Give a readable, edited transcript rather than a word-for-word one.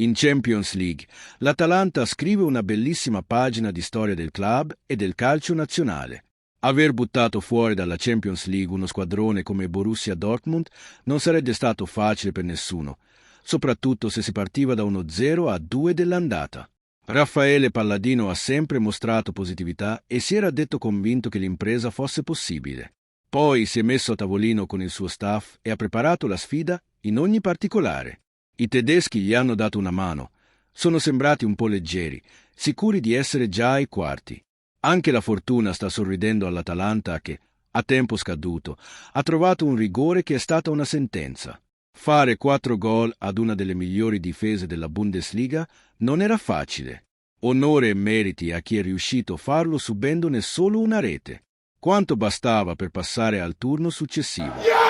In Champions League, l'Atalanta scrive una bellissima pagina di storia del club e del calcio nazionale. Aver buttato fuori dalla Champions League uno squadrone come Borussia Dortmund non sarebbe stato facile per nessuno, soprattutto se si partiva da uno 0-2 dell'andata. Raffaele Palladino ha sempre mostrato positività e si era detto convinto che l'impresa fosse possibile. Poi si è messo a tavolino con il suo staff e ha preparato la sfida in ogni particolare. I tedeschi gli hanno dato una mano. Sono sembrati un po' leggeri, sicuri di essere già ai quarti. Anche la fortuna sta sorridendo all'Atalanta che, a tempo scaduto, ha trovato un rigore che è stata una sentenza. Fare 4 gol ad una delle migliori difese della Bundesliga non era facile. Onore e meriti a chi è riuscito a farlo subendone solo una rete. Quanto bastava per passare al turno successivo?